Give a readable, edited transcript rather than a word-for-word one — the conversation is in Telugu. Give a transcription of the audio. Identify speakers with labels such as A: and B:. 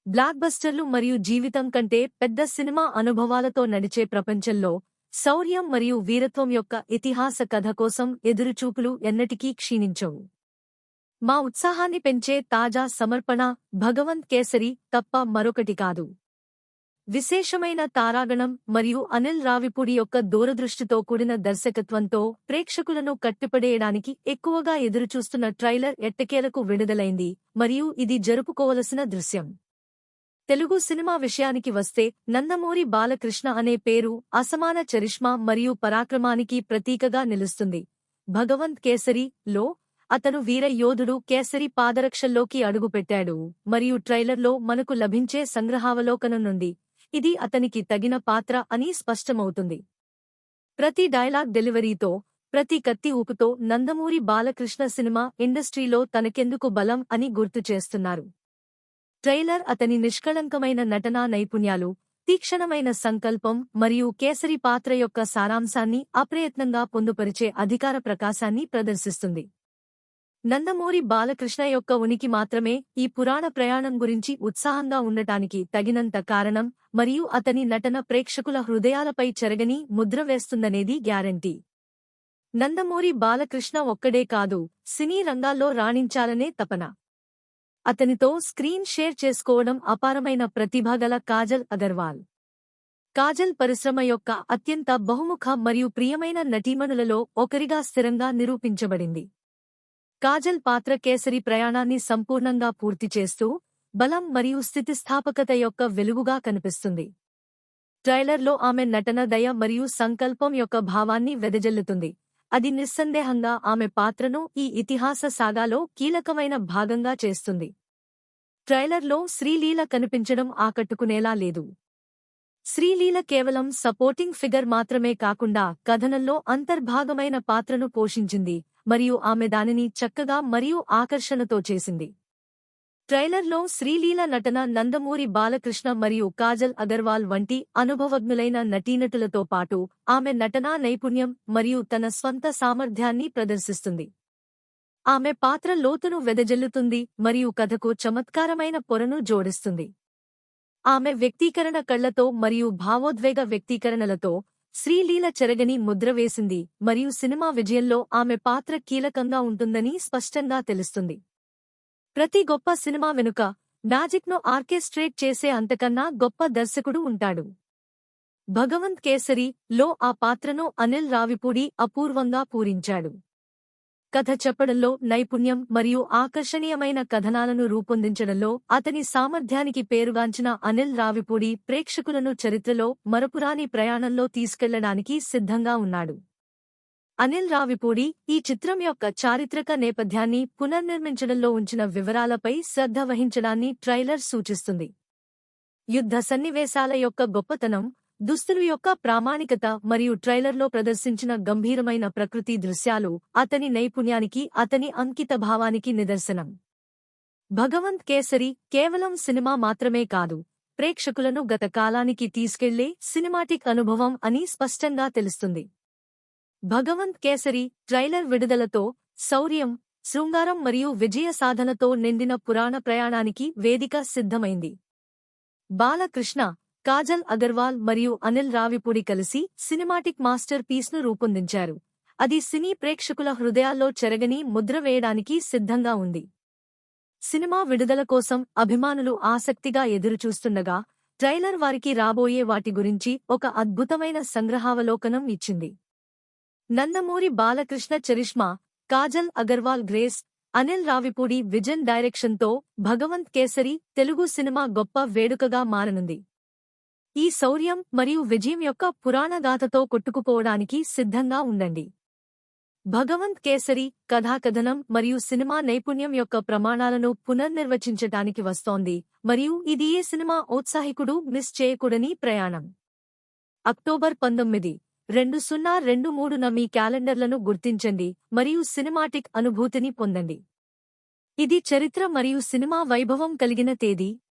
A: బ్లాక్బస్టర్లు మరియు జీవితం కంటే పెద్ద సినిమా అనుభవాలతో నడిచే ప్రపంచంలో శౌర్యం మరియు వీరత్వం యొక్క ఇతిహాస కథ కోసం ఎదురుచూపులు ఎన్నటికీ క్షీణించవు. మా ఉత్సాహాన్ని పెంచే తాజా సమర్పణ భగవంత్ కేసరి తప్ప మరొకటి కాదు. విశేషమైన తారాగణం మరియు అనిల్ రావిపూడి యొక్క దూరదృష్టితో కూడిన దర్శకత్వంతో ప్రేక్షకులను కట్టిపడేయడానికి ఎక్కువగా ఎదురుచూస్తున్న ట్రైలర్ ఎట్టకేలకు విడుదలైంది మరియు ఇది జరుపుకోవలసిన దృశ్యం. తెలుగు సినిమా విషయానికి వస్తే నందమూరి బాలకృష్ణ అనే పేరు అసమాన చరిష్మా మరియు పరాక్రమానికి ప్రతీకగా నిలుస్తుంది. భగవంత్ కేసరి లో అతను వీర యోధుడు కేసరి పాదరక్షల్లోకి అడుగుపెట్టాడు మరియు ట్రైలర్లో మనకు లభించే సంగ్రహావలోకనం నుండి ఇది అతనికి తగిన పాత్ర అని స్పష్టమవుతుంది. ప్రతి డైలాగ్ డెలివరీతో, ప్రతి కత్తి ఊపుతో నందమూరి బాలకృష్ణ సినిమా ఇండస్ట్రీలో తనకెందుకు బలం అని గుర్తు చేస్తున్నారు. ట్రైలర్ అతని నిష్కళంకమైన నటనా నైపుణ్యాలు, తీక్షణమైన సంకల్పం మరియు కేసరి పాత్ర యొక్క సారాంశాన్ని అప్రయత్నంగా పొందుపరిచే అధికార ప్రకాశాన్ని ప్రదర్శిస్తుంది. నందమూరి బాలకృష్ణ యొక్క ఉనికి మాత్రమే ఈ పురాణ ప్రయాణం గురించి ఉత్సాహంగా ఉండటానికి తగినంత కారణం మరియు అతని నటన ప్రేక్షకుల హృదయాలపై చెరగని ముద్ర వేస్తుందనేది గ్యారంటీ. నందమూరి బాలకృష్ణ ఒక్కడే కాదు, సినీ రంగాల్లో రాణించాలనే తపన. అతనితో స్క్రీన్ షేర్ చేసుకోవడం అపారమైన ప్రతిభగల కాజల్ అగర్వాల్. కాజల్ పరిశ్రమ యొక్క అత్యంత బహుముఖ మరియు ప్రియమైన నటీమణులలో ఒకరిగా స్థిరంగా నిరూపించబడింది. కాజల్ పాత్ర కేసరి ప్రయాణాన్ని సంపూర్ణంగా పూర్తి చేస్తూ బలం మరియు స్థితిస్థాపకత యొక్క వెలుగుగా కనిపిస్తుంది. ట్రైలర్లో ఆమె నటన దయ మరియు సంకల్పం యొక్క భావాన్ని వెదజల్లుతుంది. అది నిస్సందేహంగా ఆమె పాత్రను ఈ ఇతిహాస సాగాలో కీలకమైన భాగంగా చేస్తుంది. ట్రైలర్లో శ్రీలీల కనిపించడం ఆకట్టుకునేలా లేదు. శ్రీలీల కేవలం సపోర్టింగ్ ఫిగర్ మాత్రమే కాకుండా కథనంలో అంతర్భాగమైన పాత్రను పోషించింది మరియు ఆమె దానిని చక్కగా మరియు ఆకర్షణతో చేసింది. ట్రైలర్లో శ్రీలీల నటన నందమూరి బాలకృష్ణ మరియు కాజల్ అగర్వాల్ వంటి అనుభవజ్ఞులైన నటీనటులతో పాటు ఆమె నటనా నైపుణ్యం మరియు తన స్వంత సామర్థ్యాన్ని ప్రదర్శిస్తుంది. ఆమె పాత్ర లోతును వెదజల్లుతుంది మరియు కథకు చమత్కారమైన పొరను జోడిస్తుంది. ఆమె వ్యక్తీకరణ కళ్లతో మరియు భావోద్వేగ వ్యక్తీకరణలతో శ్రీలీల చెరగని ముద్ర వేసింది మరియు సినిమా విజయంలో ఆమె పాత్ర కీలకంగా ఉంటుందని స్పష్టంగా తెలుస్తుంది. ప్రతి గొప్ప సినిమా వెనుక మ్యాజిక్ను ఆర్కెస్ట్రేట్ చేసే అంతకన్నా గొప్ప దర్శకుడు ఉంటాడు. భగవంత్ కేసరి లో ఆ పాత్రను అనిల్ రావిపూడి అపూర్వంగా పూరించాడు. కథ చెప్పడంలో నైపుణ్యం మరియు ఆకర్షణీయమైన కథనాలను రూపొందించడంలో అతని సామర్థ్యానికి పేరుగాంచిన అనిల్ రావిపూడి ప్రేక్షకులను చరిత్రలో మరపురాని ప్రయాణంలో తీసుకెళ్లడానికి సిద్ధంగా ఉన్నాడు. అనిల్ రావిపూడి ఈ చిత్రం యొక్క చారిత్రక నేపథ్యాన్ని పునర్నిర్మించడంలో ఉంచిన వివరాలపై శ్రద్ధ వహించడాన్ని ట్రైలర్ సూచిస్తుంది. యుద్ధ సన్నివేశాల యొక్క గొప్పతనం, దుస్తులు యొక్క ప్రామాణికత మరియు ట్రైలర్లో ప్రదర్శించిన గంభీరమైన ప్రకృతి దృశ్యాలు అతని నైపుణ్యానికి, అతని అంకితభావానికి నిదర్శనం. భగవంత్ కేసరి కేవలం సినిమా మాత్రమే కాదు, ప్రేక్షకులను గత కాలానికి తీసుకెళ్లే సినిమాటిక్ అనుభవం అని స్పష్టంగా తెలుస్తుంది. భగవంత్ కేసరి ట్రైలర్ విడుదలతో శౌర్యం, శృంగారం మరియు విజయ సాధనతో నిండిన పురాణ ప్రయాణానికి వేదిక సిద్ధమైంది. బాలకృష్ణ, కాజల్ అగర్వాల్ మరియు అనిల్ రావిపూడి కలిసి సినిమాటిక్ మాస్టర్ పీస్ను రూపొందించారు. అది సినీ ప్రేక్షకుల హృదయాల్లో చెరగని ముద్ర వేయడానికి సిద్ధంగా ఉంది. సినిమా విడుదల కోసం అభిమానులు ఆసక్తిగా ఎదురుచూస్తుండగా ట్రైలర్ వారికి రాబోయే వాటి గురించి ఒక అద్భుతమైన సంగ్రహావలోకనం ఇచ్చింది. Nandamuri Balakrishna charisma, Kajal Aggarwal grace, Anil Ravipudi vision డైరెక్షన్తో భగవంత్ కేసరి తెలుగు సినిమా గొప్ప వేడుకగా మారనుంది. ఈ శౌర్యం మరియు విజయం యొక్క పురాణగాథతో కొట్టుకుపోవడానికి సిద్ధంగా ఉండండి. భగవంత్ కేసరి కథాకథనం మరియు సినిమా నైపుణ్యం యొక్క ప్రమాణాలను పునర్నిర్వచించటానికి వస్తోంది మరియు ఇది ఏ సినిమా ఔత్సాహికుడు మిస్ చేయకూడని ప్రయాణం. అక్టోబర్ 19, 2023న మీ క్యాలెండర్లను గుర్తించండి మరియు సినిమాటిక్ అనుభూతిని పొందండి. ఇది చరిత్ర మరియు సినిమా వైభవం కలిగిన తేదీ.